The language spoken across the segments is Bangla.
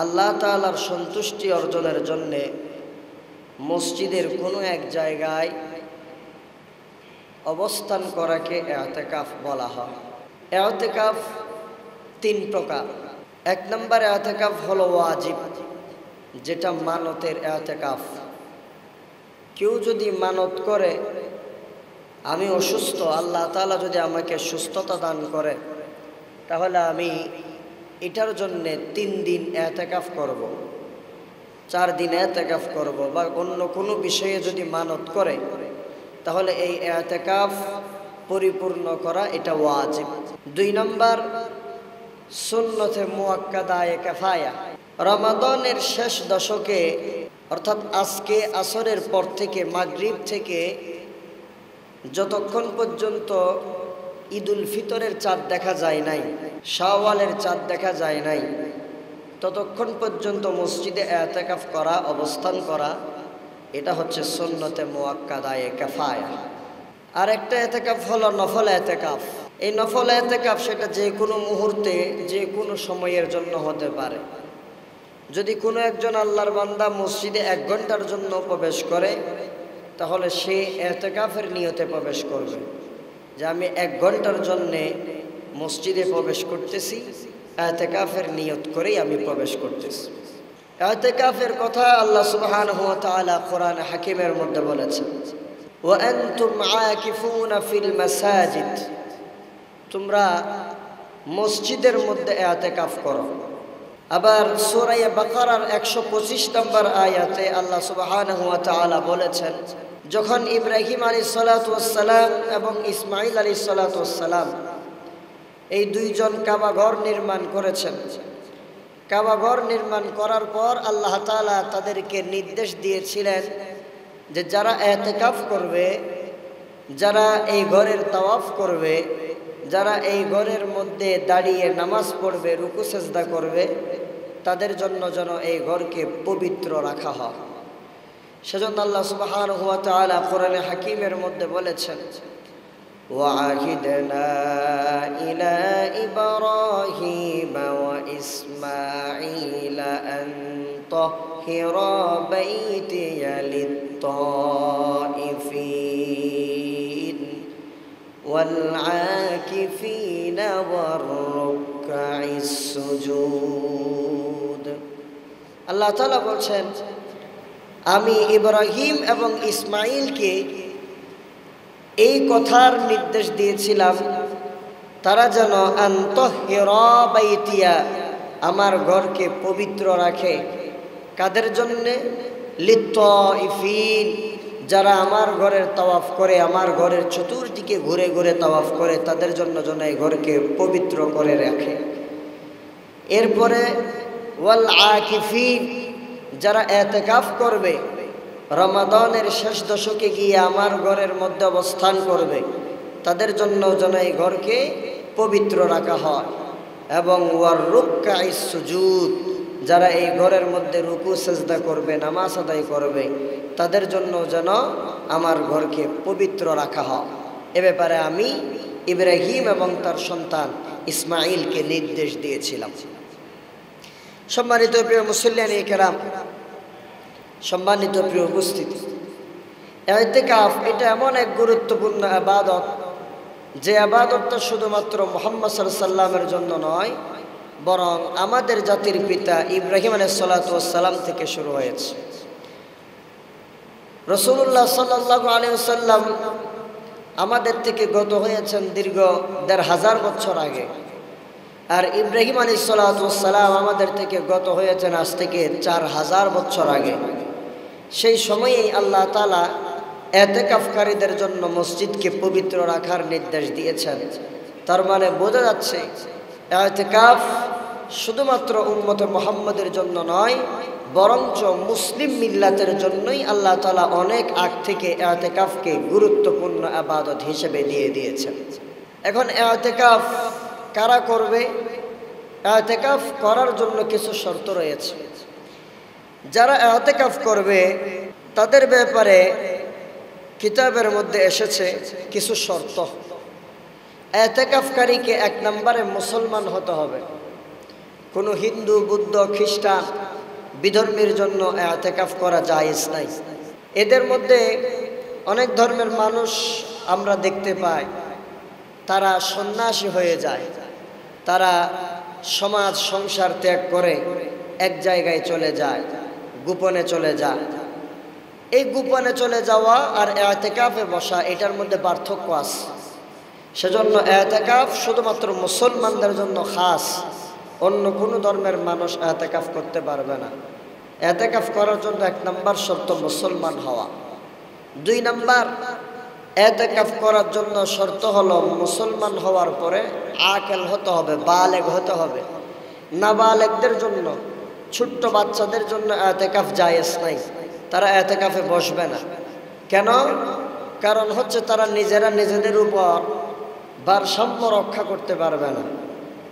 আল্লাহ তাআলার সন্তুষ্টি অর্জনের জন্যে মসজিদের কোনো এক জায়গায় অবস্থান করাকে ইতিকাফ বলা হয়। ইতিকাফ তিন প্রকার। এক নম্বর ইতিকাফ হলো ওয়াজিব, যেটা মানতের ইতিকাফ। কেউ যদি মানত করে আমি অসুস্থ, আল্লাহ তাআলা যদি আমাকে সুস্থতা দান করে তাহলে আমি এটার জন্যে 3 দিন ইতিকাফ করব, 4 দিন ইতিকাফ করব, বা অন্য কোনো বিষয়ে যদি মানত করে তাহলে এই ইতিকাফ পরিপূর্ণ করা এটা ওয়াজিব। 2 নম্বর সুন্নতে মুআক্কাদায়ে কিফায়া। রমাদানের শেষ দশকে অর্থাৎ আজকে আসরের পর থেকে মাগরিব থেকে যতক্ষণ পর্যন্ত ঈদুল ফিতরের চাঁদ দেখা যায় নাই, শাওয়ালের চাঁদ দেখা যায় নাই, ততক্ষণ পর্যন্ত মসজিদে ইতিকাফ করা, অবস্থান করা, এটা হচ্ছে সুন্নতে মুআক্কাদায়ে কিফায়া। আর একটা ইতিকাফ হলো নফল ইতিকাফ। এই নফল ইতিকাফ সেটা যে কোনো মুহূর্তে যে কোনো সময়ের জন্য হতে পারে। যদি কোনো একজন আল্লাহর বান্দা মসজিদে 1 ঘন্টার জন্য প্রবেশ করে তাহলে সে ইতিকাফের নিয়তে প্রবেশ করবে, যে আমি 1 ঘন্টার জন্যে মসজিদে প্রবেশ করতেছি, ইতিকাফের নিয়ত করেই আমি প্রবেশ করতেছি। ইতিকাফের কথা আল্লাহ সুবহানাহু ওয়া তাআলা কোরআন হাকিমের মধ্যে বলেছেন, ওয়া আনতুম আকিফুনা ফিল মাসাজিদ, তোমরা মসজিদের মধ্যে ইতিকাফ করো। আবার সূরা বাকারার 125 নম্বর আয়াতে আল্লাহ সুবহানাহু ওয়া তাআলা বলেছেন, যখন ইব্রাহিম আলাইহিস সালাতু ওয়াস সালাম এবং ইসমাঈল আলাইহিস সালাতু ওয়াস সালাম এই দুইজন কাবা ঘর নির্মাণ করেছেন, কাবা ঘর নির্মাণ করার পর আল্লাহ তাআলা তাদেরকে নির্দেশ দিয়েছিলেন যে যারা ইতিকাফ করবে, যারা এই ঘরের তাওয়াফ করবে, যারা এই ঘরের মধ্যে দাঁড়িয়ে নামাজ পড়বে, রুকু সেজদা করবে, তাদের জন্য যেন এই ঘরকে পবিত্র রাখা হয়। সেজন্য আল্লাহ সুবহানাহু ওয়া তাআলা কোরআনে হাকিমের মধ্যে বলেছেন, وعهدنا إلى إبراهيم وإسماعيل أن طهرا بيتي للطائفين والعاكفين والركع السجود। আল্লাহ তাআলা বলছেন, আমি ইব্রাহিম এবং ইসমাঈলকে এই কথার নির্দেশ দিয়েছিলাম তারা যেন আনতাহিরা বাইতিয়া, আমার ঘরকে পবিত্র রাখে। কাদের জন্যে? লিত্তাইফিন, যারা আমার ঘরের তাওয়াফ করে, আমার ঘরের চতুর্দিকে ঘুরে ঘুরে তাওয়াফ করে, তাদের জন্য যেন এই ঘরকে পবিত্র করে রাখে। এরপরে ওয়াল আকিফিন, যারা ইতিকাফ করবে, রমাদানের শেষ দশকে গিয়ে আমার ঘরের মধ্যে অবস্থান করবে, তাদের জন্য যেন এই ঘরকে পবিত্র রাখা হয়। এবং ওয়ার রুকআইস সুজুদ, যারা এই ঘরের মধ্যে রুকু সেজদা করবে, নামাজ আদায় করবে, তাদের জন্য যেন আমার ঘরকে পবিত্র রাখা হয়। এ ব্যাপারে আমি ইব্রাহিম এবং তার সন্তান ইসমাঈলকে নির্দেশ দিয়েছিলাম। সম্মানিত প্রিয় মুসল্লিয়ানে কেরাম, সম্মানিত প্রিয় উপস্থিতি, ইতিকাফ এটা এমন এক গুরুত্বপূর্ণ ইবাদত যে ইবাদতটা শুধুমাত্র মুহাম্মদ সাল্লাল্লাহু আলাইহি সাল্লামের জন্য নয়, বরং আমাদের জাতির পিতা ইব্রাহিম আলাইহিস সালাতু ওয়াস সালাম থেকে শুরু হয়েছে। রাসূলুল্লাহ সাল্লাল্লাহু আলাইহি ওয়াসাল্লাম আমাদের থেকে গত হয়েছেন দীর্ঘ ১৫০০ বছর আগে, আর ইব্রাহিম আলাইহিস সালাতু ওয়াস সালাম আমাদের থেকে গত হয়েছেন আজ থেকে ৪০০০ বছর আগে। সেই সময়েই আল্লাহ তাআলা ইতিকাফকারীদের জন্য মসজিদকে পবিত্র রাখার নির্দেশ দিয়েছেন। তার মানে বোঝা যাচ্ছে ইতিকাফ শুধুমাত্র উম্মতে মুহাম্মদের জন্য নয়, বরঞ্চ মুসলিম মিল্লাতের জন্যই আল্লাহ তাআলা অনেক আগ থেকে ইতিকাফকে গুরুত্বপূর্ণ ইবাদত হিসেবে দিয়ে দিয়েছেন। এখন ইতিকাফ কারা করবে? ইতিকাফ করার জন্য কিছু শর্ত রয়েছে। যারা ইতিকাফ করবে তাদের ব্যাপারে কিতাবের মধ্যে এসেছে কিছু শর্ত। ইতিকাফকারীকে 1 নম্বরে মুসলমান হতে হবে। কোনো হিন্দু, বুদ্ধ, খ্রিস্টান, বিধর্মীর জন্য ইতিকাফ করা জায়েজ নাই। এদের মধ্যে অনেক ধর্মের মানুষ আমরা দেখতে পাই, তারা সন্ন্যাসী হয়ে যায়, তারা সমাজ সংসার ত্যাগ করে এক জায়গায় চলে যায়, গোপনে চলে যায়। এই গোপনে চলে যাওয়া আর ইতিকাফে বসা এটার মধ্যে পার্থক্য আছে। সেজন্য ইতিকাফ শুধুমাত্র মুসলমানদের জন্য খাস, অন্য কোনো ধর্মের মানুষ ইতিকাফ করতে পারবে না। ইতিকাফ করার জন্য 1 নম্বর শর্ত মুসলমান হওয়া। 2 নম্বর, ইতিকাফ করার জন্য শর্ত হলো মুসলমান হওয়ার পরে আকেল হতে হবে, বালেগ হতে হবে। নাবালেগদের জন্য, ছোট্ট বাচ্চাদের জন্য ইতিকাফ জায়েজ নাই, তারা ইতিকাফে বসবে না। কেন? কারণ হচ্ছে তারা নিজেরা নিজেদের উপর ভারসাম্য রক্ষা করতে পারবে না,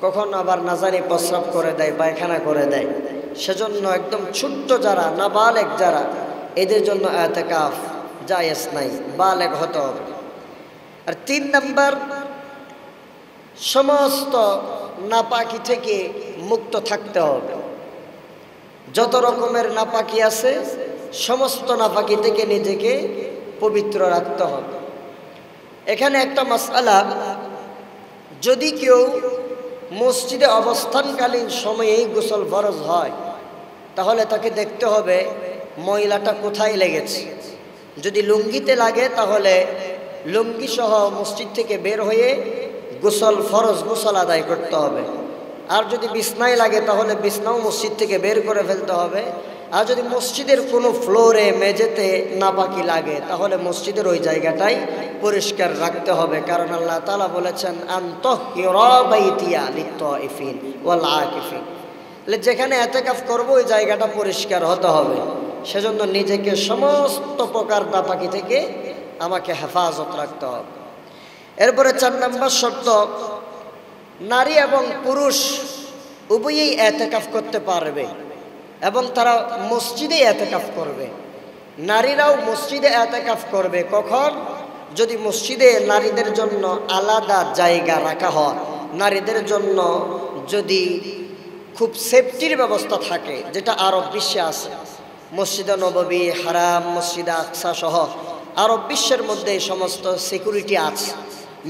কখন আবার না জানি প্রস্রাব করে দেয়, পায়খানা করে দেয়। সেজন্য একদম ছোট্ট যারা, নাবালেগ যারা, এদের জন্য ইতিকাফ জায়েজ নাই, বালেগ হতে হবে। আর 3 নম্বর, সমস্ত নাপাকি থেকে মুক্ত থাকতে হবে। যত রকমের নাপাকি আছে সমস্ত নাপাকি থেকে নিজেকে পবিত্র রাখতে হবে। এখানে একটা মাসআলা, যদি কেউ মসজিদে অবস্থানকালীন সময়েই গোসল ফরজ হয়, তাহলে তাকে দেখতে হবে ময়লাটা কোথায় লেগেছে। যদি লুঙ্গিতে লাগে তাহলে লুঙ্গি সহ মসজিদ থেকে বের হয়ে গোসল ফরজ গোসল আদায় করতে হবে। আর যদি বিছনায় লাগে তাহলে বিছনাও মসজিদ থেকে বের করে ফেলতে হবে। আর যদি মসজিদের কোনো ফ্লোরে, মেঝেতে নাপাকি লাগে তাহলে মসজিদের ওই জায়গাটাই পরিষ্কার রাখতে হবে। কারণ আল্লাহ তাআলা বলেছেন, আনতাহিরা বাইতিয়া লিত্তাইফিন ওয়াল আকিফিন, যেখানে ইতিকাফ করব ওই জায়গাটা পরিষ্কার হতে হবে। সেজন্য নিজেকে সমস্ত প্রকার নাপাকি থেকে আমাকে হেফাজত রাখতে হবে। এরপরে 4 নম্বর শর্ত, নারী এবং পুরুষ উভয়েই ইতিকাফ করতে পারবে এবং তারা মসজিদে ইতিকাফ করবে। নারীরাও মসজিদে ইতিকাফ করবে কখন? যদি মসজিদে নারীদের জন্য আলাদা জায়গা রাখা হয়, নারীদের জন্য যদি খুব সেফটির ব্যবস্থা থাকে, যেটা আরব বিশ্বে আছে, মসজিদে নববী, হারাম, মসজিদে আকসা সহ আরব বিশ্বের মধ্যে এই সমস্ত সিকিউরিটি আছে।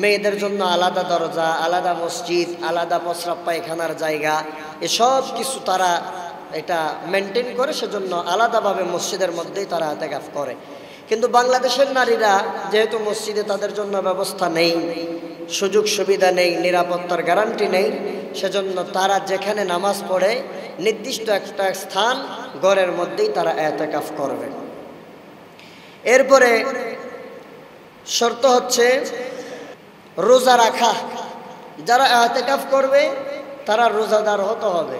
মেয়েদের জন্য আলাদা দরজা, আলাদা মসজিদ, আলাদা প্রস্রাব পায়খানার জায়গা, এসব কিছু তারা এটা মেনটেন করে। সেজন্য আলাদাভাবে মসজিদের মধ্যেই তারা ইতিকাফ করে। কিন্তু বাংলাদেশের নারীরা যেহেতু মসজিদে তাদের জন্য ব্যবস্থা নেই, সুযোগ সুবিধা নেই, নিরাপত্তার গ্যারান্টি নেই, সেজন্য তারা যেখানে নামাজ পড়ে নির্দিষ্ট একটা স্থান ঘরের মধ্যেই তারা ইতিকাফ করবে। এরপরে শর্ত হচ্ছে রোজা রাখা। যারা ইতিকাফ করবে তারা রোজাদার হতে হবে।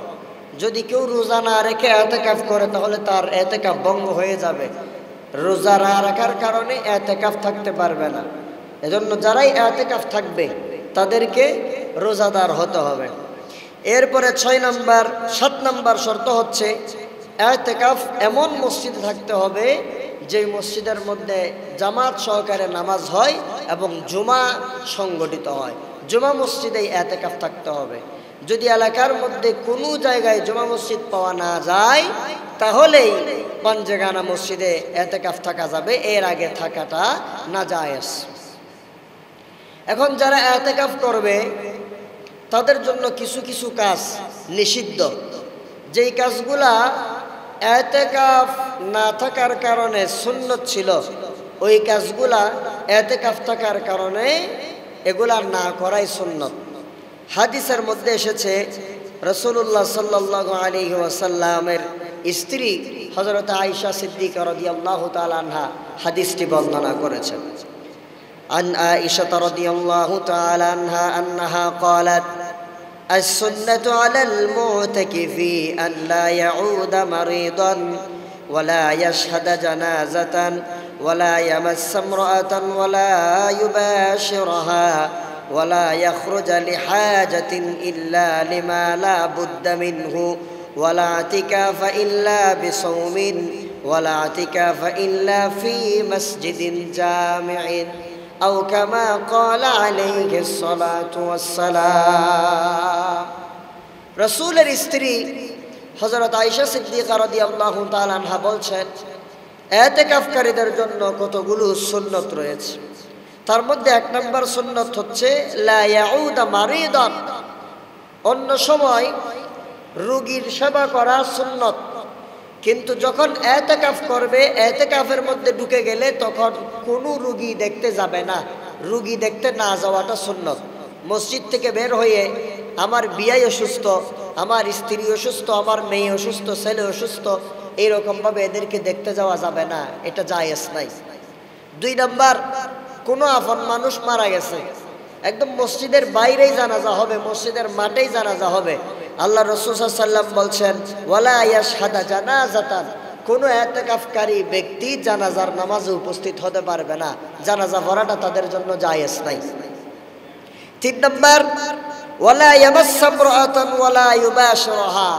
যদি কেউ রোজা না রেখে ইতিকাফ করে তাহলে তার ইতিকাফ ভঙ্গ হয়ে যাবে। রোজা না রাখার কারণে ইতিকাফ থাকতে পারবে না। এজন্য যারাই ইতিকাফ থাকবে তাদেরকে রোজাদার হতে হবে। এরপরে 7 নম্বর শর্ত হচ্ছে ইতিকাফ এমন মসজিদে থাকতে হবে যে মসজিদের মধ্যে জামাত সহকারে নামাজ হয় এবং জুমা সংগঠিত হয়। জুমা মসজিদে ইতিকাফ থাকতে হবে। যদি এলাকার মধ্যে কোনো জায়গায় জুমা মসজিদ পাওয়া না যায় তাহলেই পাঞ্জেগানা মসজিদে ইতিকাফ থাকা যাবে, এর আগে থাকাটা নাজায়েজ। এখন যারা ইতিকাফ করবে তাদের জন্য কিছু কিছু কাজ নিষিদ্ধ, যেই কাজগুলা ইতিকাফ না থাকার কারণে সুন্নত ছিল, ওই কাজগুলা ইতিকাফ থাকার কারণে এগুলা না করাই সুন্নত। হাদিসের মধ্যে এসেছে রাসূলুল্লাহ সাল্লাল্লাহু আলাইহি ওয়াসাল্লামের স্ত্রী হযরত আয়েশা সিদ্দিকা রাদিয়াল্লাহু তাআলা আনহা হাদিসটি বর্ণনা করেছেন। عن عائشة رضي الله تعالى عنها أنها قالت السنة على المعتكف أن لا يعود مريضا ولا يشهد جنازة ولا يمس امرأة ولا يباشرها ولا يخرج لحاجة إلا لما لا بد منه ولا اعتكاف إلا بصوم ولا اعتكاف إلا في مسجد جامع أو كما قال عليه الصلاة والسلام. রাসূলের স্ত্রী হযরত আয়েশা সিদ্দিকা রাদিয়াল্লাহু তাআলা আনহা বলছেন, ইতিকাফকারীদের জন্য কতগুলো সুন্নত রয়েছে। তার মধ্যে এক নম্বর সুন্নত হচ্ছে লা ইয়াউদা মারিদান, অন্য সময় রোগীর সেবা করা সুন্নত, কিন্তু যখন ইতিকাফ করবে, ইতিকাফের মধ্যে ঢুকে গেলে তখন কোনো রোগী দেখতে যাবে না। রোগী দেখতে না যাওয়াটা সুন্নত। মসজিদ থেকে বের হয়ে আমার বিয়াই অসুস্থ, আমার স্ত্রী অসুস্থ, আমার মেয়ে অসুস্থ, ছেলে অসুস্থ, এইরকমভাবে এদেরকে দেখতে যাওয়া যাবে না, এটা জায়েজ নাই। 2 নম্বর, কোনো আপন মানুষ মারা গেছে, একদম মসজিদের বাইরেই জানাজা হবে, মসজিদের মাঠেই জানাজা হবে। আল্লাহ রাসূল সাল্লাল্লাহু আলাইহি ওয়াসাল্লাম বলছেন, ওয়ালা ইয়াশহাদা জানাজাতান, কোনো ইতিকাফকারী ব্যক্তি জানাজার নামাজে উপস্থিত হতে পারবে না, জানাজা পড়াটা তাদের জন্য জায়েজ নাই। 3 নম্বর, ওয়ালা ইয়ামাসসা ইমরাআতান ওয়ালা ইউবাশিরুহা,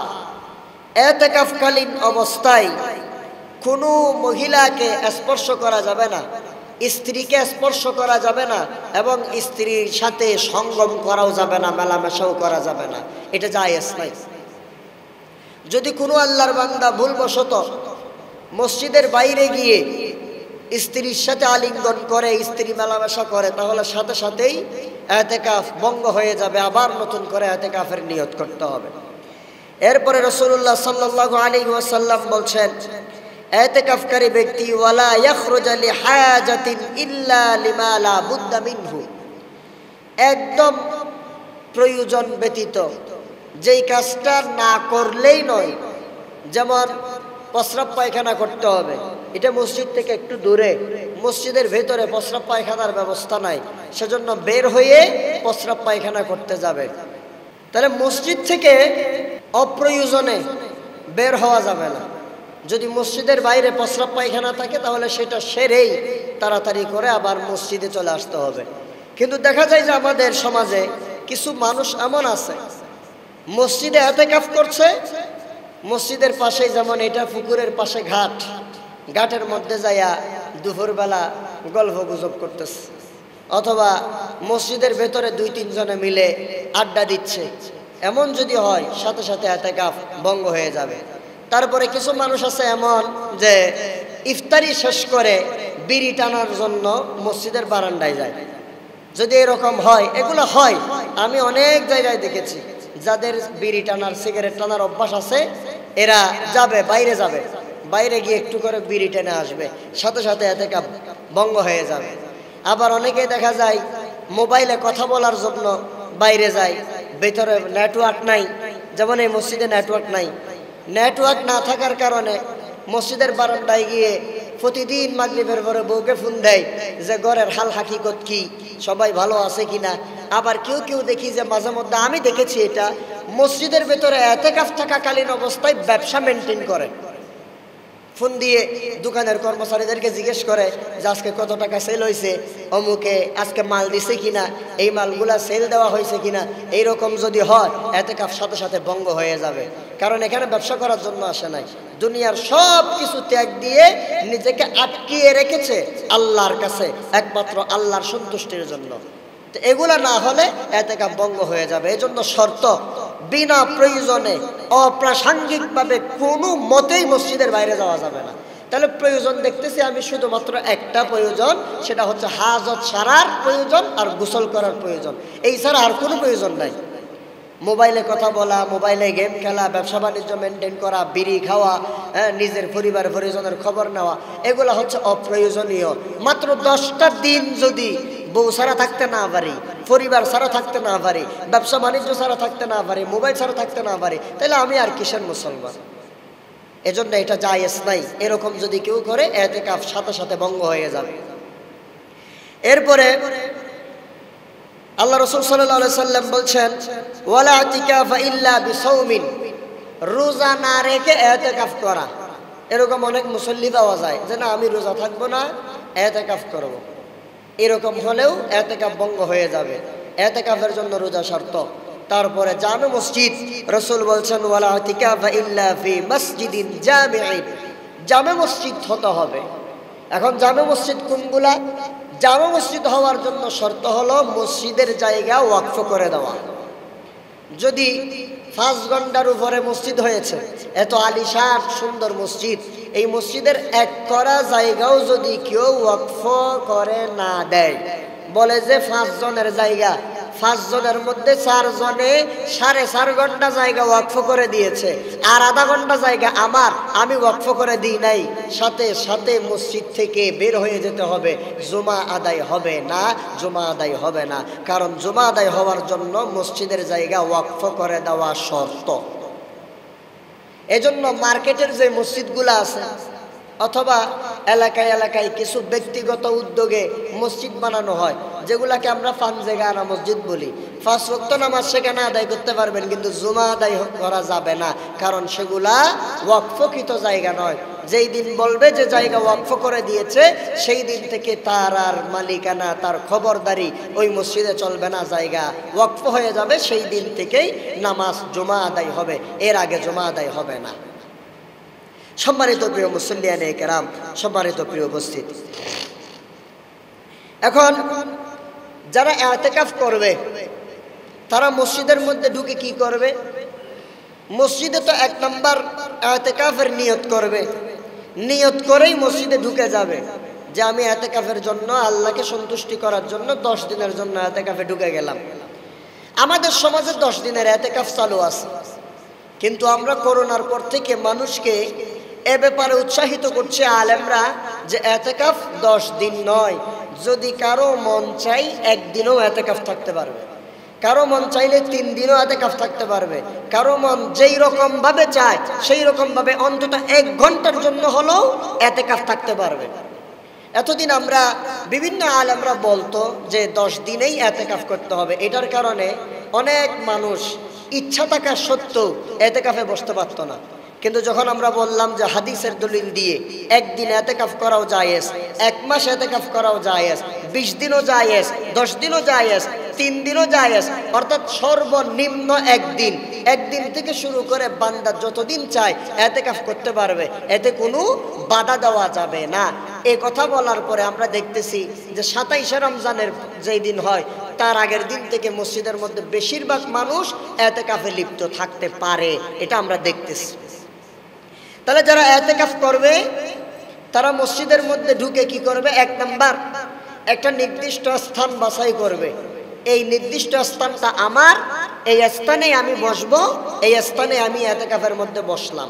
ইতিকাফকালীন অবস্থায় কোনো মহিলাকে স্পর্শ করা যাবে না, স্ত্রীকে স্পর্শ করা যাবে না, এবং স্ত্রীর সাথে সঙ্গম করাও যাবে না, মেলামেশাও করা যাবে না, এটা জায়েজ নাই। যদি কোনো আল্লাহর বান্দা ভুলবশত মসজিদের বাইরে গিয়ে স্ত্রীর সাথে আলিঙ্গন করে, স্ত্রী মেলামেশা করে, তাহলে সাথে সাথেই ইতিকাফ ভঙ্গ হয়ে যাবে, আবার নতুন করে ইতিকাফের নিয়ত করতে হবে। এরপরে রাসূলুল্লাহ সাল্লাল্লাহু আলাইহি ওয়াসাল্লাম বলছেন, ইতিকাফকারী ব্যক্তি ওয়ালা ইয়াখরুজা লিহাজাতিন ইল্লা লিমা লা বুদ্দা মিনহু, একদম প্রয়োজন ব্যতীত যেই কাজটা না করলেই নয়, যেমন প্রস্রাব পায়খানা করতে হবে, এটা মসজিদ থেকে একটু দূরে, মসজিদের ভেতরে প্রস্রাব পায়খানার ব্যবস্থা নাই, সেজন্য বের হয়ে প্রস্রাব পায়খানা করতে যাবে। তাহলে মসজিদ থেকে অপ্রয়োজনে বের হওয়া যাবে না। যদি মসজিদের বাইরে প্রস্রাব পায়খানা থাকে তাহলে সেটা সেরেই তাড়াতাড়ি করে আবার মসজিদে চলে আসতে হবে। কিন্তু দেখা যায় যে আমাদের সমাজে কিছু মানুষ এমন আছে, মসজিদে ইতিকাফ করছে, মসজিদের পাশেই, যেমন এটা পুকুরের পাশে ঘাট, ঘাটের মধ্যে যাইয়া দুপুরবেলা গল্প গুজব করতেছে, অথবা মসজিদের ভেতরে 2-3 জনে মিলে আড্ডা দিচ্ছে। এমন যদি হয় সাথে সাথে ইতিকাফ ভঙ্গ হয়ে যাবে। তারপরে কিছু মানুষ আছে এমন যে ইফতারি শেষ করে বিড়ি টানার জন্য মসজিদের বারান্দায় যায়। যদি এরকম হয়, এগুলো হয়, আমি অনেক জায়গায় দেখেছি, যাদের বিড়ি টানার, সিগারেট টানার অভ্যাস আছে, এরা যাবে, বাইরে গিয়ে একটু করে বিড়ি টেনে আসবে, সাথে সাথে ইতিকাফ ভঙ্গ হয়ে যাবে। আবার অনেকে দেখা যায় মোবাইলে কথা বলার জন্য বাইরে যায়, ভেতরে নেটওয়ার্ক নাই, যেমন এই মসজিদে নেটওয়ার্ক নাই, নেটওয়ার্ক না থাকার কারণে মসজিদের বারান্দায় গিয়ে প্রতিদিন মাগরিবের পরে বউকে ফোন দেয় যে ঘরের হাল হাকিকত কি, সবাই ভালো আছে কিনা। আবার কেউ কেউ দেখি যে মাঝে মধ্যে, আমি দেখেছি এটা, মসজিদের ভেতরে ইতিকাফ থাকাকালীন অবস্থায় ব্যবসা মেনটেন করে, ফোন দিয়ে দোকানের কর্মচারীদেরকে জিজ্ঞেস করে যে আজকে কত টাকা সেল হয়েছে, অমুকে আজকে মাল দিছে কিনা, এই মালগুলা সেল দেওয়া হয়েছে কিনা। এইরকম যদি হয় ইতিকাফ সাথে সাথে ভঙ্গ হয়ে যাবে, কারণ এখানে ব্যবসা করার জন্য আসে নাই, দুনিয়ার সব কিছু ত্যাগ দিয়ে নিজেকে আটকিয়ে রেখেছে আল্লাহর কাছে, একমাত্র আল্লাহর সন্তুষ্টির জন্য। তো এগুলা না হলে ইতিকাফ ভঙ্গ হয়ে যাবে। এজন্য শর্ত, বিনা প্রয়োজনে অপ্রাসঙ্গিকভাবে কোনো মতেই মসজিদের বাইরে যাওয়া যাবে না। তাহলে প্রয়োজন দেখতেছি আমি শুধুমাত্র একটা প্রয়োজন, সেটা হচ্ছে হাজত সারার প্রয়োজন আর গোসল করার প্রয়োজন, এই ছাড়া আর কোনো প্রয়োজন নাই। মোবাইলে কথা বলা, মোবাইলে গেম খেলা, ব্যবসা বাণিজ্য মেনটেন করা, বিড়ি খাওয়া, নিজের পরিবার পরিজনের খবর নেওয়া, এগুলো হচ্ছে অপ্রয়োজনীয়। মাত্র 10টা দিন যদি বউ ছাড়া থাকতে না পারি, পরিবার ছাড়া থাকতে না পারি, ব্যবসা বাণিজ্য ছাড়া থাকতে না পারি, মোবাইল ছাড়া থাকতে না পারি, তাহলে আমি আর কিসের মুসলমান? এজন্য এটা জায়েজ নাই। এরকম যদি কেউ করে ইতিকাফ সাথে সাথে ভঙ্গ হয়ে যাবে। এরপরে আল্লাহ রাসূল সাল্লাল্লাহু আলাইহি সাল্লাম বলছেন, ওয়ালা ইতিকাফা ইল্লা বিসাওমিন, রোজা না রেখে ইতিকাফ করা। এরকম অনেক মুসল্লি পাওয়া যায় যে না, আমি রোজা থাকবো না, ইতিকাফ করব। এরকম হলেও ইতিকাফ ভঙ্গ হয়ে যাবে। ইতিকাফের জন্য রোজা শর্ত। তারপরে জামে মসজিদ, রাসূল বলছেন ওয়ালা ইতিকাফা ইল্লা ফি মসজিদিন জামিইন, জামে মসজিদ হতে হবে। এখন জামে মসজিদ কোনগুলা? জামে মসজিদ হওয়ার জন্য শর্ত হলো মসজিদের জায়গা ওয়াকফ করে দেওয়া। যদি 5 ঘন্টার উপরে মসজিদ হয়েছে, এত আলিশান সুন্দর মসজিদ। এই মসজিদের 1 করা জায়গাও যদি কেউ ওয়াকফ করে না দেয়, বলে যে 5 জনের জায়গা, 5 জনের মধ্যে 4 জনে 4.5 ঘন্টা জায়গা ওয়াকফ করে দিয়েছে, আর আধা ঘন্টা জায়গা আমার, আমি ওয়াকফ করে দিই নাই, সাথে সাথে মসজিদ থেকে বের হয়ে যেতে হবে, জুমা আদায় হবে না, জুমা আদায় হবে না। কারণ জুমা আদায় হওয়ার জন্য মসজিদের জায়গা ওয়াকফ করে দেওয়া শর্ত। এজন্য মার্কেটের যে মসজিদগুলো আছে অথবা এলাকায় এলাকায় কিছু ব্যক্তিগত উদ্যোগে মসজিদ বানানো হয়, যেগুলাকে আমরা ফানজেগানা মসজিদ বলি। 5 ওয়াক্ত নামাজ সেখানে আদায় করতে পারবেন, কিন্তু জুমা আদায় করা যাবে না, কারণ সেগুলা ওয়াকফকৃত জায়গা নয়। যেই দিন বলবে যে জায়গা ওয়াকফ করে দিয়েছে, সেই দিন থেকে তার আর মালিকানা, তার খবরদারি ওই মসজিদে চলবে না, জায়গা ওয়াকফ হয়ে যাবে, সেই দিন থেকেই নামাজ জুমা আদায় হবে, এর আগে জুমা আদায় হবে না। সম্মানিত প্রিয় মুসল্লিয়ানে কেরাম, সম্মানিত প্রিয় উপস্থিতি, এখন যারা ইতিকাফ করবে তারা মসজিদের মধ্যে ঢুকে কি করবে? মসজিদে তো 1 নম্বর ইতিকাফের নিয়ত করবে, নিয়ত করেই মসজিদে ঢুকে যাবে যে আমি ইতিকাফের জন্য, আল্লাহকে সন্তুষ্টি করার জন্য 10 দিনের জন্য ইতিকাফে ঢুকে গেলাম। আমাদের সমাজে 10 দিনের ইতিকাফ চালু আছে, কিন্তু আমরা করোনার পর থেকে মানুষকে এ ব্যাপারে উৎসাহিত করছে আলেমরা যে ইতিকাফ 10 দিন নয়, যদি কারো মন চাই 1 দিনও ইতিকাফ থাকতে পারবে, কারো মন চাইলে 3 দিনও ইতিকাফ থাকতে পারবে, কারো মন যেই রকম ভাবে চায় সেই রকম ভাবে অন্তত 1 ঘন্টার জন্য হলেও ইতিকাফ থাকতে পারবে। এতদিন আমরা বিভিন্ন আলেমরা বলতো যে 10 দিনেই ইতিকাফ করতে হবে, এটার কারণে অনেক মানুষ ইচ্ছা থাকা সত্ত্বেও ইতিকাফে বসতে পারতো না। কিন্তু যখন আমরা বললাম যে হাদিসের দলিল দিয়ে 1 দিন ইতিকাফ করাও জায়েজ, 1 মাস ইতিকাফ করাও জায়েজ, 20 দিনও জায়েজ, 10 দিনও জায়েজ, 3 দিনও জায়েজ, অর্থাৎ সর্বনিম্ন 1 দিন, 1 দিন থেকে শুরু করে বান্দা যতদিন চায় ইতিকাফ করতে পারবে, এতে কোনো বাধা দেওয়া যাবে না। এই কথা বলার পরে আমরা দেখতেছি যে 27শে রমজানের যেই দিন হয় তার আগের দিন থেকে মসজিদের মধ্যে বেশিরভাগ মানুষ ইতিকাফে লিপ্ত থাকতে পারে, এটা আমরা দেখতেছি। তাহলে যারা ইতিকাফ করবে তারা মসজিদের মধ্যে ঢুকে কি করবে? 1 নাম্বার, একটা নির্দিষ্ট স্থান বাছাই করবে, এই নির্দিষ্ট স্থানটা আমার, এই স্থানে আমি বসবো, এই স্থানে আমি ইতিকাফের মধ্যে বসলাম।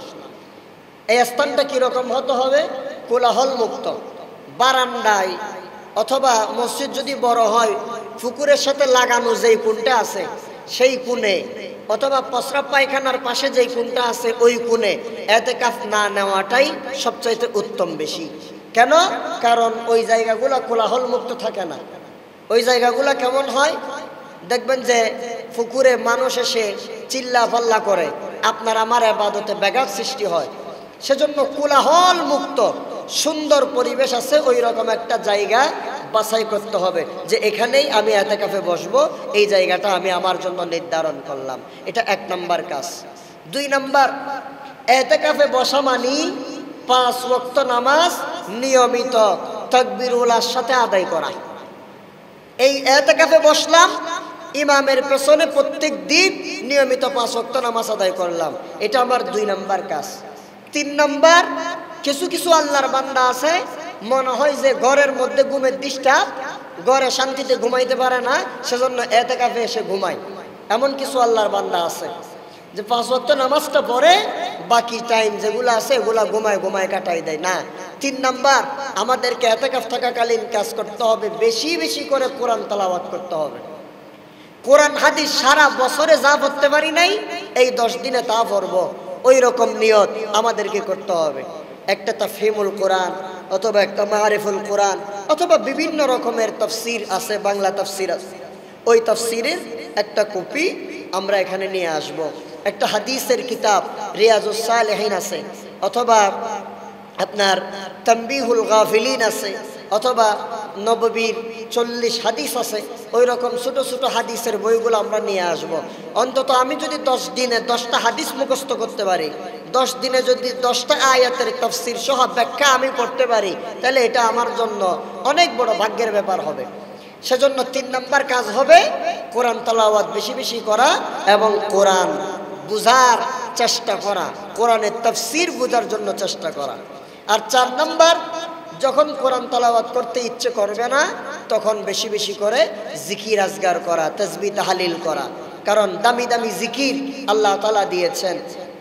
এই স্থানটা কিরকম হতে হবে? কোলাহল মুক্ত, বারান্দায় অথবা মসজিদ যদি বড় হয় পুকুরের সাথে লাগানো যেই কোণটা আছে সেই কোণে, অথবা প্রস্রাব পায়খানার পাশে যেই কোণটা আছে ওই কোণে ইতিকাফ না নেওয়াটাই সবচাইতে উত্তম বেশি। কেন? কারণ ওই জায়গাগুলো কোলাহল মুক্ত থাকে না। ওই জায়গাগুলো কেমন হয়? দেখবেন যে পুকুরে মানুষ এসে চিল্লা পাল্লা করে, আপনার আমার ইবাদতে ব্যাঘাত সৃষ্টি হয়। সেজন্য কোলাহল মুক্ত সুন্দর পরিবেশ আছে ওই রকম একটা জায়গা বাছাই করতে হবে যে এখানেই আমি ইতিকাফে বসবো, এই জায়গাটা আমি আমার জন্য নির্ধারণ করলাম। এটা 1 নাম্বার কাজ। 2 নাম্বার, ইতিকাফে বসা মানে 5 ওয়াক্ত নামাজ নিয়মিত তাকবীরুল্লাহর সাথে আদায় করা। এই ইতিকাফে বসলাম, ইমামের পেছনে প্রত্যেক দিন নিয়মিত 5 ওয়াক্ত নামাজ আদায় করলাম, এটা আমার 2 নাম্বার কাজ। 3 নাম্বার, কিছু কিছু আল্লাহর বান্দা আছে মনে হয় যে ঘরের মধ্যে ঘুমের ডিস্টার্ব, ঘরে শান্তিতে ঘুমাইতে পারে না, সেজন্য ইতিকাফে এসে ঘুমায়। এমন কিছু আল্লাহর বান্দা আছে যে 5 ওয়াক্ত নামাজটা পড়ে বাকি টাইম যেগুলো আছে এগুলা ঘুমায় ঘুমায় কাটাই দেয় না। 3 নাম্বার, আমাদেরকে ইতিকাফ থাকাকালীন কাজ করতে হবে, বেশি বেশি করে কোরআন তেলাওয়াত করতে হবে। কোরআন হাদিস সারা বছরে যা পড়তে পারি নাই এই 10 দিনে তা পড়বো, ওই রকম নিয়ত আমাদেরকে করতে হবে। একটা তাফহিমুল কোরআন অথবা একটা মারিফুল কোরআন অথবা বিভিন্ন রকমের তাফসির আছে, বাংলা তাফসির আছে, ওই তাফসিরের একটা কপি আমরা এখানে নিয়ে আসব। একটা হাদিসের কিতাব রিয়াজুস সালেহিন আছে, অথবা আপনার তানবিহুল গাফিলিন আছে, অথবা নববীর 40 হাদিস আছে, ওই রকম ছোট ছোট হাদিসের বইগুলো আমরা নিয়ে আসব। অন্তত আমি যদি 10 দিনে 10টা হাদিস মুখস্থ করতে পারি, 10 দিনে যদি 10টা আয়াতের তাফসীর সহ ব্যাখ্যা আমি পড়তে পারি, তাহলে এটা আমার জন্য অনেক বড় ভাগ্যের ব্যাপার হবে। সেজন্য 3 নাম্বার কাজ হবে কোরআন তেলাওয়াত বেশি বেশি করা এবং কোরআন বুঝার চেষ্টা করা, কোরআনের তাফসীর বোঝার জন্য চেষ্টা করা। আর 4 নাম্বার, যখন কোরআন তেলাওয়াত করতে ইচ্ছে করবে না তখন বেশি বেশি করে জিকির আজগার করা, তাসবিহ তাহলিল করা। কারণ দামি দামি জিকির আল্লাহ তাআলা দিয়েছেন।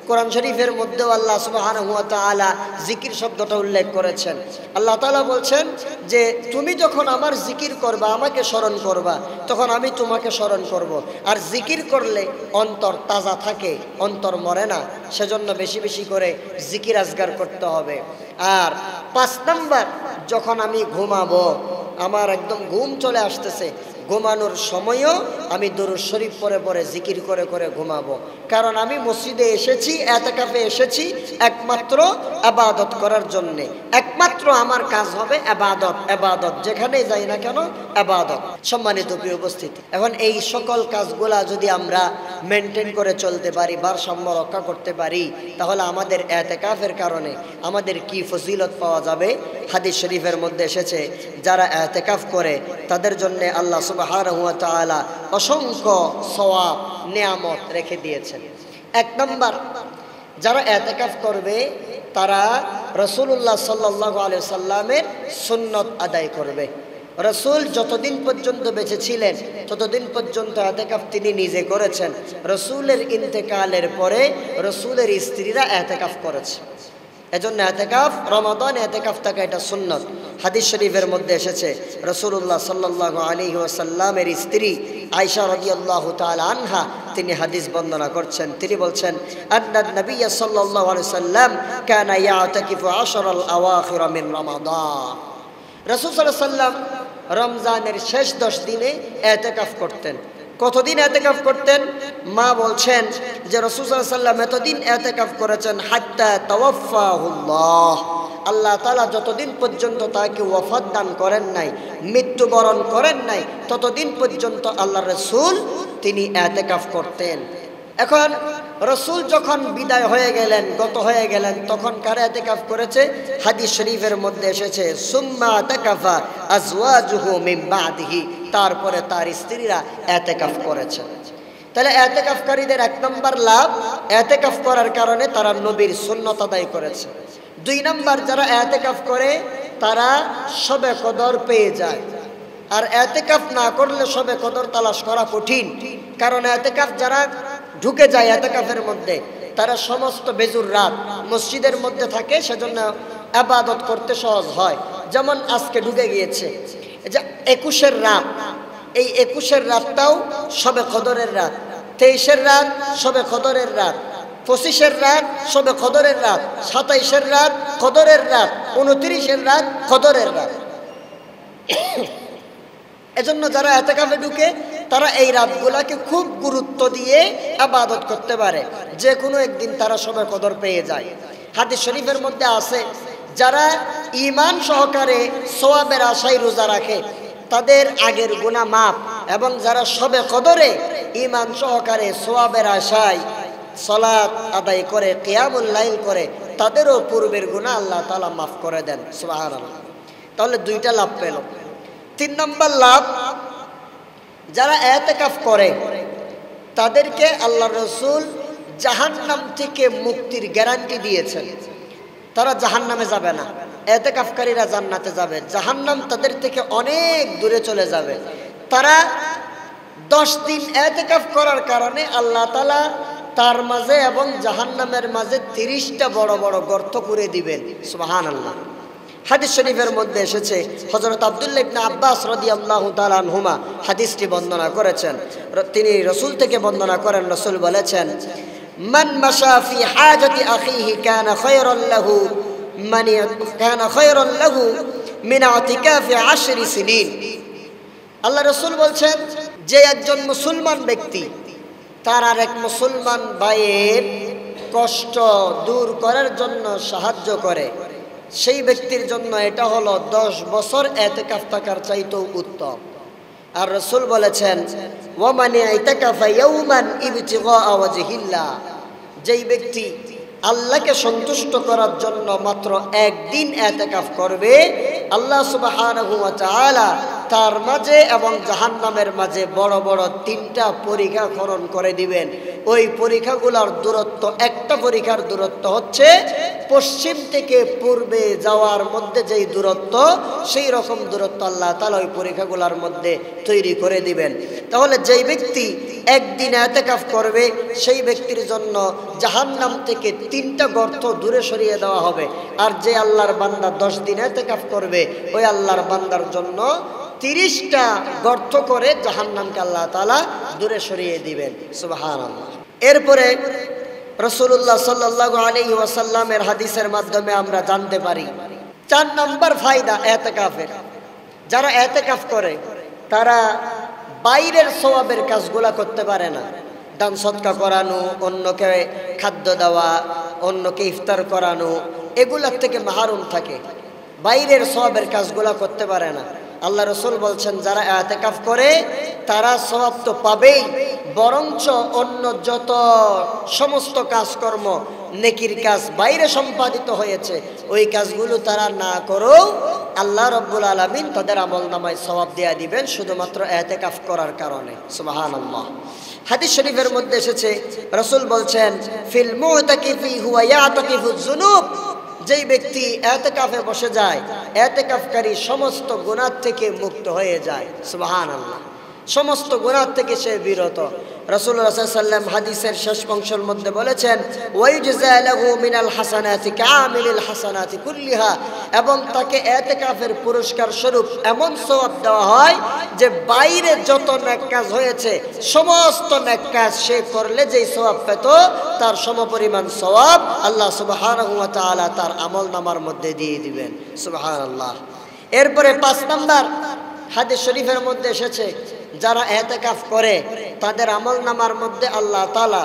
কোরআন শরীফের মধ্যেও আল্লাহ সুবহানাহু ওয়া তাআলা জিকির শব্দটা উল্লেখ করেছেন। আল্লাহ তাআলা বলছেন যে তুমি যখন আমার জিকির করবা, আমাকে স্মরণ করবা, তখন আমি তোমাকে স্মরণ করব। আর জিকির করলে অন্তর তাজা থাকে, অন্তর মরে না। সেজন্য বেশি বেশি করে জিকির আজগার করতে হবে। আর 5 নাম্বার, যখন আমি ঘুমাবো, আমার একদম ঘুম চলে আসতেছে, ঘুমানোর সময়ও আমি দরুদ শরীফ পড়ে পড়ে জিকির করে করে ঘুমাবো। কারণ আমি মসজিদে এসেছি, এতেকাফে এসেছি একমাত্র ইবাদত করার জন্য। একমাত্র আমার কাজ হবে ইবাদত। ইবাদত যেখানেই যাই না কেন ইবাদত। সম্মানিত প্রিয় উপস্থিতি, এখন এই সকল কাজগুলা যদি আমরা মেনটেন করে চলতে পারি, ভারসাম্য রক্ষা করতে পারি, তাহলে আমাদের এতেকাফের কারণে আমাদের কি ফজিলত পাওয়া যাবে। হাদিস শরীফের মধ্যে এসেছে, যারা এতেকাফ করে তাদের জন্য আল্লাহ সুবহানাহু ওয়া তাআলা অসংখ্য সওয়াব নিয়ামত রেখে দিয়েছেন। 1 নাম্বার, যারা এতেকাফ করবে তারা রাসূলুল্লাহ সাল্লাল্লাহু আলাইহি ওয়াসাল্লামের সুন্নত আদায় করবে। রাসূল যতদিন পর্যন্ত বেঁচে ছিলেন ততদিন পর্যন্ত এতেকাফ তিনি নিজে করেছেন। রাসূলের ইন্তেকালের পরে রাসূলের স্ত্রীরা এতেকাফ করেছে। এজন্য এতেকাফ, রমাদান এতেকাফ থাকা এটা সুন্নত। হাদিস শরীফের মধ্যে এসেছে, রাসূলুল্লাহ সাল্লাল্লাহু আলাইহি ওয়াসাল্লামের স্ত্রী আয়েশা রাদিয়াল্লাহু তাআলা আনহা তিনি হাদিস বর্ণনা করছেন। তিনি বলছেন, আন্নান নবী সাল্লাল্লাহু আলাইহি ওয়াসাল্লাম কানা ইয়াতাকিফু 10 আল-আওয়াখির মিন রমাদান। রাসূল সাল্লাল্লাহু আলাইহি ওয়াসাল্লাম রমজানের শেষ 10 দিনে এতেকাফ করতেন। কতদিন এতেকাফ করতেন? মা বলছেন যে রাসূল সাল্লাল্লাহু আলাইহি ওয়াসাল্লাম এতদিন এতেকাফ করেছেন হাত্তা তাওয়াফাহুল্লাহ, আল্লাহ তাআলা যতদিন পর্যন্ত তাকে ওয়াফাত দান করেন নাই, মৃত্যুবরণ করেন নাই, ততদিন পর্যন্ত আল্লাহর রাসূল তিনি এতেকাফ করতেন। এখন রাসূল যখন বিদায় হয়ে গেলেন, গত হয়ে গেলেন, তখন কারা এতেকাফ করেছে? হাদিস শরীফের মধ্যে এসেছে, সুম্মা তাকাফা আজওয়াজুহু মিন বাদিহি, তারপরে তার স্ত্রীরা এতেকাফ করেছে। তাহলে এতেকাফকারীদের 1 নম্বর লাভ, এতেকাফ করার কারণে তারা নবীর সুন্নত আদায় করেছে। 2 নম্বর, যারা এতেকাফ করে তারা শবে কদর পেয়ে যায়। আর এতেকাফ না করলে শবে কদর তালাশ করা কঠিন। কারণ এতেকাফ যারা ঢুকে যায় এতেকাফের মধ্যে, তারা সমস্ত বেজুর রাত মসজিদের মধ্যে থাকে, সেজন্য ইবাদত করতে সহজ হয়। যেমন আজকে ঢুকে গিয়েছে যে 21-এর রাত, এই 21-এর রাতটাও শবে কদরের রাত, 23-এর রাত শবে কদরের রাত, 25-এর রাত শবে কদরের রাত, 27-এর রাত কদরের রাত, 29-এর রাত কদরের রাত। এজন্য যারা এতেকাফে ঢুকে তারা এই রাতগুলাকে খুব গুরুত্ব দিয়ে ইবাদত করতে পারে, যে কোনো একদিন তারা শবে কদর পেয়ে যায়। হাদিস শরীফের মধ্যে আছে, যারা ঈমান সহকারে সওয়াবের আশায় রোজা রাখে তাদের আগের গুনাহ মাফ, এবং যারা শবে কদরে ঈমান সহকারে সওয়াবের আশায় সালাত আদায় করে, কিয়ামুল লাইল করে, তাদেরও পূর্বের গুনাহ আল্লাহ তাআলা মাফ করে দেন। সুবহানাল্লাহ। তাহলে 2টা লাভ পেল। 3 নম্বর লাভ, যারা এতেকাফ করে তাদেরকে আল্লাহ রাসূল জাহান্নাম থেকে মুক্তির গ্যারান্টি দিয়েছেন। তারা জাহান্নামে যাবে না, এতেকাফকারীরা জান্নাতে যাবে। জাহান্নাম তাদের থেকে অনেক দূরে চলে যাবে। তারা 10 দিন এতেকাফ করার কারণে আল্লাহ তাআলা তার মাঝে এবং জাহান্নামের মাঝে 30টা বড় বড় গর্ত করে দিবেন। সুবহানাল্লাহ। হাদিস শরীফের মধ্যে এসেছে, হযরত আব্দুল্লাহ ইবনে আব্বাস রাদিয়াল্লাহু তাআলা আনহুমা হাদিসটি বর্ণনা করেছেন। তিনি রাসূল থেকে বর্ণনা করেন, রাসূল বলেছেন, মান মাশা ফি হাজাতি আখিহি কানা খায়রান লাহু মিন ইতিকাফি 10 সিনিন। আল্লাহ রাসূল বলছেন, যে একজন মুসলমান ব্যক্তি তার আর এক মুসলমান ভাইয়ের কষ্ট দূর করার জন্য সাহায্য করে, সেই ব্যক্তির জন্য এটা হলো 10 বছর এতেকাফ থাকার চাইতেও উত্তম। আর রাসূল বলেছেন, ওয়া মান ইতাকাফা ইয়াওমান ইবতিগা ওয়াজহিল্লাহ, যেই ব্যক্তি আল্লাহকে সন্তুষ্ট করার জন্য মাত্র 1 দিন এতেকাফ করবে, আল্লাহ সুবহানাহু ওয়া তাআলা তার মাঝে এবং জাহান্নামের মাঝে বড় বড় তিনটা পরীক্ষা খরণ করে দিবেন। ওই পরীক্ষাগুলোর দূরত্ব, একটা পরীক্ষার দূরত্ব হচ্ছে পশ্চিম থেকে পূর্বে যাওয়ার মধ্যে যেই দূরত্ব, সেই রকম দূরত্ব আল্লাহ তাআলা ওই পরীক্ষাগুলোর মধ্যে তৈরি করে দিবেন। তাহলে যেই ব্যক্তি একদিন ইতিকাফ করবে সেই ব্যক্তির জন্য জাহান্নাম থেকে 3টা গর্ত দূরে সরিয়ে দেওয়া হবে। আর যে আল্লাহর বান্দা 10 দিন ইতিকাফ করবে ওই আল্লাহর বান্দার জন্য 30টা গর্ত করে জাহান্নামকে আল্লাহ তাআলা দূরে সরিয়ে দিবেন। সুবহানাল্লাহ। এরপরে রাসূলুল্লাহ সাল্লাল্লাহু আলাইহি ওয়াসাল্লামের হাদিসের মাধ্যমে আমরা জানতে পারি 4 নাম্বার ফায়দা ইতিকাফের। যারা ইতিকাফ করে তারা বাইরের সওয়াবের কাজগুলা করতে পারে না। দান সদকা করানো, অন্যকে খাদ্য দেওয়া, অন্যকে ইফতার করানো, এগুলার থেকে মাহরুম থাকে। বাইরের সওয়াবের কাজগুলা করতে পারে না। আল্লাহ রাসূল বলছেন যারা ইতিকাফ করে তারা সওয়াব তো পাবেই, বরঞ্চ অন্য যত সমস্ত কাজকর্ম নেকির কাজ বাইরে সম্পাদিত হয়েছে ওই কাজগুলো তারা না করেও আল্লাহ রাব্বুল আলামিন তাদের আমলনামায় সওয়াব দেয়া দিবেন শুধুমাত্র ইতিকাফ করার কারণে। সুবহানাল্লাহ। হাদিস শরীফের মধ্যে এসেছে রাসূল বলছেন ফিল মুতাকিফি হুয়া ইয়াতাকিফুজ যুনুব, যেই ব্যক্তি ইতিকাফে বসে যায় ইতিকাফকারী সমস্ত গুনাহ থেকে মুক্ত হয়ে যায়। সুবহানাল্লাহ। সমস্ত গুনাহ থেকে সে বিরত। রাসূলুল্লাহ সাল্লাল্লাহু আলাইহি ওয়াসাল্লাম হাদিসের শেষ অংশের মধ্যে বলেছেন ওয়াইজযা লাহু মিনাল হাসানাতি কামিলিল হাসানাতি কুল্লিহা, এবং তাকে ইতিকাফের পুরস্কার স্বরূপ এমন সওয়াব দেওয়া হয় যে বাইরে যত নেক কাজ হয়েছে সমস্ত নেক কাজ সে করলে যেই সওয়াব পেত তার সমপরিমাণ সওয়াব আল্লাহ সুবহানাহু ওয়া তাআলা তার আমলনামার মধ্যে দিয়ে দিবেন। সুবহানাল্লাহ। এরপরে 5 নাম্বার হাদিস শরীফের মধ্যে এসেছে যারা ইতিকাফ করে তাদের আমলনামার মধ্যে আল্লাহ তাআলা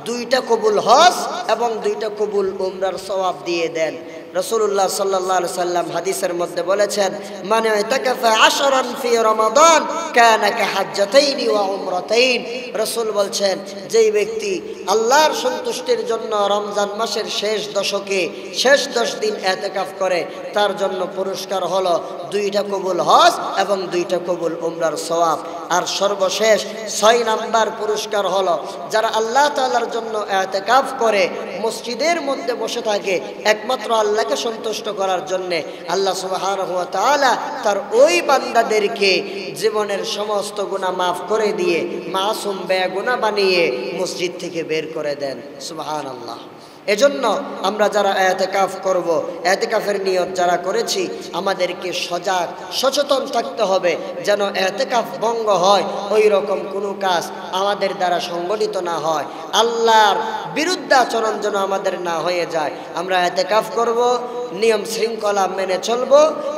2টা কবুল হজ এবং 2টা কবুল উমরার সওয়াব দিয়ে দেন। রাসূলুল্লাহ সাল্লাল্লাহু আলাইহি সাল্লাম হাদিসের মধ্যে বলেছেন মান ইতাকাফা 10 ফি রমাদান কানা কাহাজ্জাতাইনি ওয়া উমরাতাইন। রাসূল বলছেন যেই ব্যক্তি আল্লাহর সন্তুষ্টির জন্য রমজান মাসের শেষ দশকে শেষ 10 দিন ইতিকাফ করে তার জন্য পুরস্কার হলো 2টা কবুল হজ এবং 2টা কবুল উমরার সওয়াব। আর সর্বশেষ 6 নাম্বার পুরস্কার হলো যারা আল্লাহ তাআলার জন্য ইতিকাফ করে মসজিদের মধ্যে বসে থাকে একমাত্র আল্লাহকে সন্তুষ্ট করার জন্য, আল্লাহ সুবহানাহু ওয়া তাআলা তার ওই বান্দাদেরকে জীবনের সমস্ত গুনাহ মাফ করে দিয়ে মাসুম বেগুনাহ বানিয়ে মসজিদ থেকে বের করে দেন। সুবহানাল্লাহ। এজন্য আমরা যারা ইতিকাফ করব, ইতিকাফের নিয়ত যারা করেছি আমাদেরকে সজাগ সচেতন থাকতে হবে যেন ইতিকাফ ভঙ্গ হয় ওই রকম কোনো কাজ আমাদের দ্বারা সংগঠিত না হয়, আল্লাহর বিরুদ্ধে আচরণ যেন আমাদের না হয়ে যায়। আমরা ইতিকাফ করব, নিয়ম শৃঙ্খলা মেনে চলব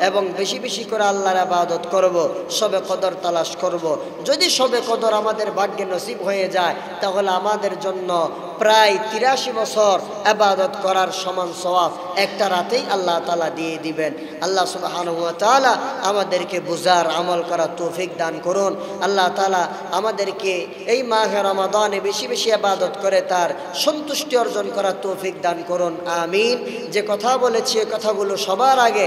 এবং বেশি বেশি করে আল্লাহর ইবাদত করব, শবে কদর তালাশ করব। যদি শবে কদর আমাদের ভাগ্যে নসিব হয়ে যায় তাহলে আমাদের জন্য প্রায় 83 বছর ইবাদত করার সমান সওয়াব একটা রাতেই আল্লাহ তাআলা দিয়ে দিবেন। আল্লাহ সুবহানাহু ওয়া তাআলা আমাদেরকে বুঝার আমল করার তৌফিক দান করুন। আল্লাহ তাআলা আমাদেরকে এই মাহে রমাদানে বেশি বেশি ইবাদত করে তার সন্তুষ্টি অর্জন করার তৌফিক দান করুন। আমিন। যে কথা বলেছি এই কথাগুলো সবার আগে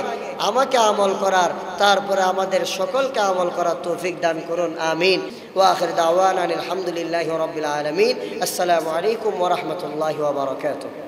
আমাকে আমল করার, তারপরে আমাদের সকলকে আমল করার তৌফিক দান করুন। আমিন। ওয়া আখির দাওয়ানা আলহামদুলিল্লাহি রাব্বিল আলামিন। আসসালামু আলাইকুম ওয়া রাহমাতুল্লাহি ওয়া বারাকাতুহু।